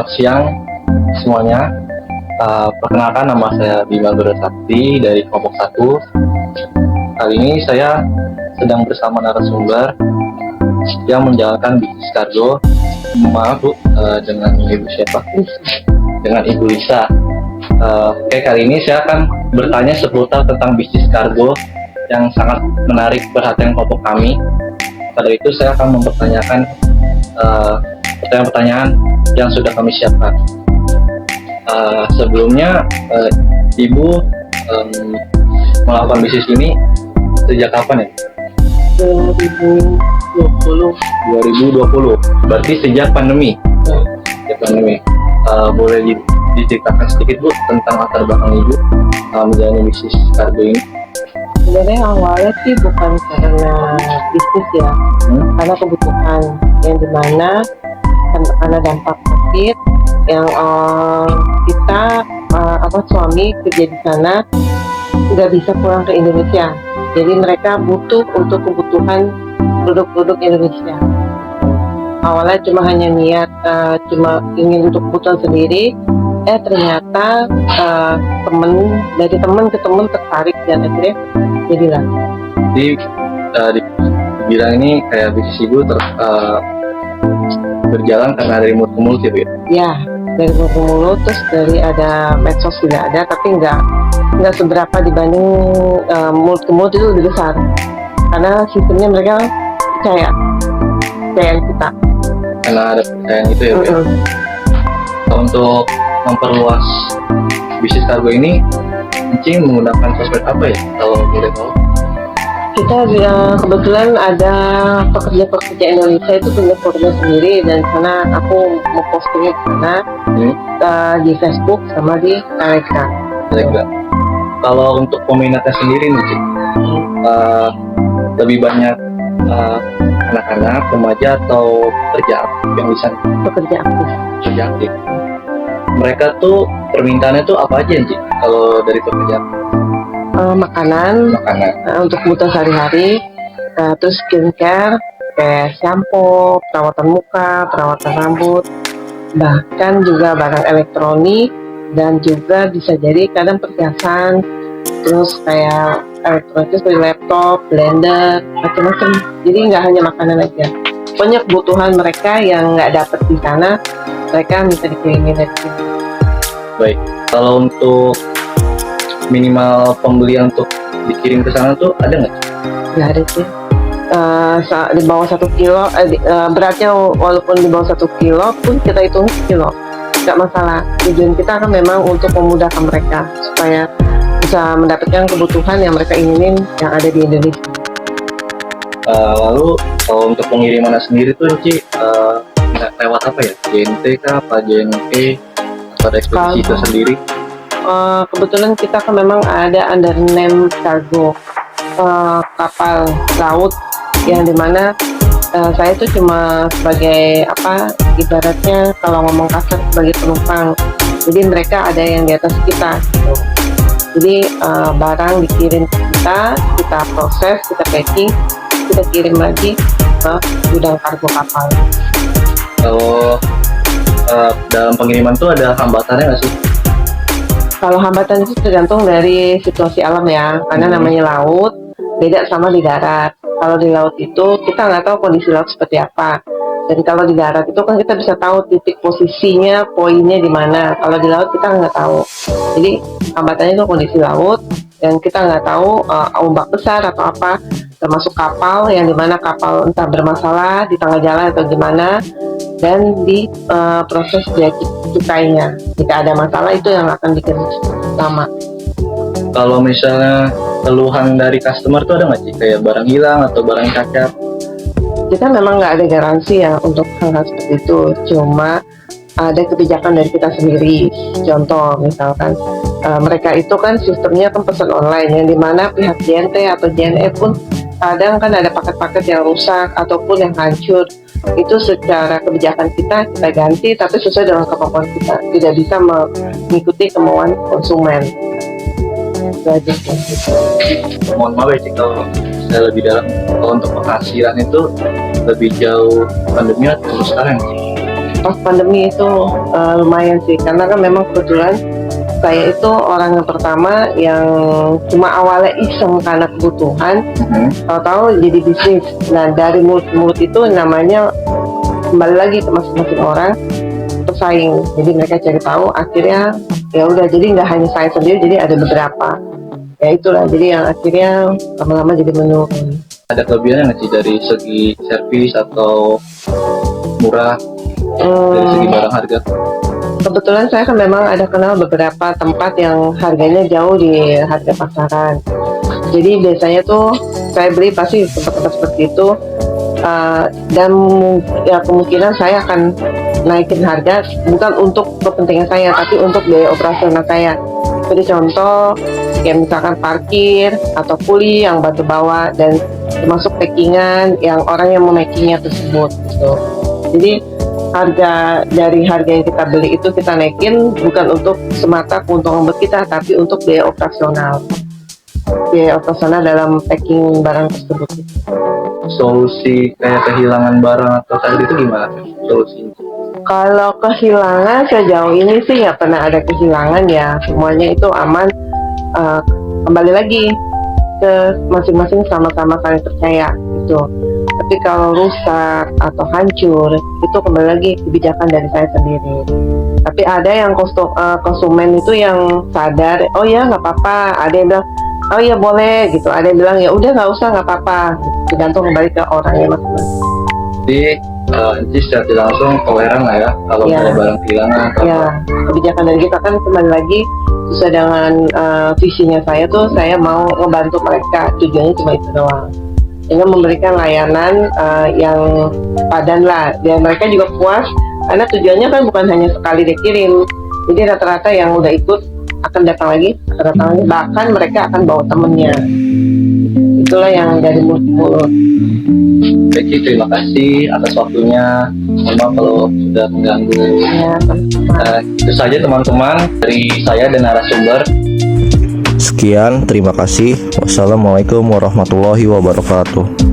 Selamat siang semuanya. Perkenalkan, nama saya Bima Sakti dari kelompok 1. Kali ini saya sedang bersama narasumber yang menjalankan bisnis kargo. Maaf Bu, dengan Ibu siapa? Dengan Ibu Lisa. Oke, kali ini saya akan bertanya seputar tentang bisnis kargo yang sangat menarik perhatian kelompok kami. Pada itu saya akan mempertanyakan pertanyaan-pertanyaan yang sudah kami siapkan. Sebelumnya, Ibu melakukan bisnis ini sejak kapan ya? 2020. Berarti sejak pandemi. Sejak pandemi. Boleh diceritakan sedikit Bu tentang latar belakang Ibu menjalani bisnis kargo ini? Sebenarnya awalnya sih bukan karena bisnis ya, karena kebutuhan yang dimana karena dampak COVID yang kita suami kerja di sana nggak bisa pulang ke Indonesia, jadi mereka butuh untuk kebutuhan produk-produk Indonesia. Awalnya cuma hanya niat cuma ingin untuk kebutuhan sendiri, ternyata teman ke teman tertarik dan akhirnya jadilah. Jadi dibilang ini kayak bisnis Ibu berjalan karena dari mulut ke mulut ya Bu? Ya, dari mulut ke mulut, terus dari ada medsos juga ada, tapi nggak seberapa dibanding mulut ke mulut itu lebih besar, karena sistemnya mereka percaya kita. Karena ada percayaan itu ya Bu? Untuk memperluas bisnis kargo ini, Encing menggunakan sosmed apa ya kalau boleh tahu? Kita kebetulan ada pekerja Indonesia itu punya forum sendiri, dan sana aku mau postingnya di sana, di Facebook sama di Telegram. Kalau untuk peminatnya sendiri nih, lebih banyak anak-anak, remaja atau pekerja aktif yang di sana? Pekerja aktif. Mereka tuh permintaannya tuh apa aja Cik kalau dari pekerja? Makanan. Untuk kebutuhan sehari-hari, terus skincare kayak shampoo, perawatan muka, perawatan rambut, bahkan juga barang elektronik, dan juga bisa jadi kadang perhiasan, terus kayak elektronik seperti laptop, blender, macam-macam. Jadi nggak hanya makanan aja, banyak kebutuhan mereka yang nggak dapet di sana, mereka minta dikirimin dari sini. Baik, kalau untuk minimal pembelian untuk dikirim ke sana tuh ada nggak? Nggak ada sih. Di bawah 1 kilo, beratnya walaupun di bawah 1 kilo pun kita hitung kilo, nggak masalah. Tujuan kita kan memang untuk memudahkan mereka supaya bisa mendapatkan kebutuhan yang mereka inginin yang ada di Indonesia. Lalu kalau untuk pengiriman sendiri tuh Ci, lewat apa ya? JNT kah, apa JNE, atau ada ekspedisi itu sendiri? Kebetulan kita kan memang ada under name cargo, kapal laut, yang dimana saya itu cuma sebagai ibaratnya kalau ngomong kasar sebagai penumpang. Jadi mereka ada yang di atas kita. Jadi barang dikirim ke kita proses, kita packing, kita kirim lagi ke gudang kargo kapal. Kalau dalam pengiriman tuh ada hambatannya nggak sih? Kalau hambatan itu tergantung dari situasi alam ya, karena namanya laut, beda sama di darat. Kalau di laut itu kita nggak tahu kondisi laut seperti apa, dan kalau di darat itu kan kita bisa tahu titik posisinya, poinnya di mana. Kalau di laut kita nggak tahu, jadi hambatannya itu kondisi laut, dan kita nggak tahu ombak besar atau apa, termasuk kapal yang dimana kapal entah bermasalah di tengah jalan atau gimana, dan di proses bea cukainya. Jika ada masalah itu yang akan bikin lama. Kalau misalnya keluhan dari customer tuh ada nggak sih kayak barang hilang atau barang cacat? Kita memang nggak ada garansi ya untuk hal-hal seperti itu, cuma ada kebijakan dari kita sendiri. Contoh misalkan mereka itu kan sistemnya kan pesan online, yang dimana pihak JNT atau JNE pun kadang kan ada paket-paket yang rusak ataupun yang hancur. Itu secara kebijakan kita ganti, tapi sesuai dengan kemampuan kita, tidak bisa mengikuti kemauan konsumen. Mohon maaf ya kalau saya lebih dalam, kalau untuk penghasilan itu lebih jauh pandemi atau sekarang sih? pas pandemi itu lumayan sih, karena kan memang kebetulan saya itu orang yang pertama yang cuma awalnya iseng karena kebutuhan, tahu-tahu jadi bisnis. Nah, dari mulut-mulut itu namanya kembali lagi ke masing-masing orang bersaing. Jadi mereka cari tahu, akhirnya ya udah, jadi nggak hanya saya sendiri, jadi ada beberapa. Ya itulah, jadi yang akhirnya lama-lama jadi menurun. Ada kelebihannya nggak sih dari segi servis atau murah dari segi barang harga? Kebetulan saya kan memang ada kenal beberapa tempat yang harganya jauh di harga pasaran. Jadi biasanya tuh saya beli pasti di tempat-tempat seperti itu, dan ya kemungkinan saya akan naikin harga bukan untuk kepentingan saya, tapi untuk biaya operasional saya. Jadi contoh, kayak misalkan parkir atau kuli yang bantu bawa, dan termasuk packingan yang orang yang memackingnya tersebut gitu. Jadi dari harga yang kita beli itu kita naikin bukan untuk semata keuntungan buat kita, tapi untuk biaya operasional dalam packing barang tersebut. Solusi kayak kehilangan barang atau tadi itu gimana solusinya? Kalau kehilangan sejauh ini sih nggak pernah ada kehilangan ya, semuanya itu aman. Kembali lagi ke masing-masing, sama-sama saling percaya gitu. Tapi kalau rusak atau hancur itu kembali lagi kebijakan dari saya sendiri. Tapi ada yang konsumen itu yang sadar, oh ya nggak apa-apa. Ada yang bilang, oh ya boleh gitu. Ada yang bilang ya udah nggak usah, nggak apa-apa. Tergantung kembali ke orangnya masing-masing. Jadi nanti secara tidak langsung toleran lah ya kalau Ya. ada barang kehilangan atau Ya, kebijakan dari kita kan kembali lagi sesuai dengan visinya saya tuh, saya mau ngebantu mereka, tujuannya cuma itu doang, dengan memberikan layanan yang padan lah, dan mereka juga puas karena tujuannya kan bukan hanya sekali dikirim, jadi rata-rata yang udah ikut akan datang lagi, bahkan mereka akan bawa temennya. Itulah yang dari mulut. Becky, terima kasih atas waktunya. Mohon maaf kalau sudah mengganggu. Ya, Itu saja teman-teman dari saya dan narasumber. Sekian, terima kasih. Wassalamualaikum warahmatullahi wabarakatuh.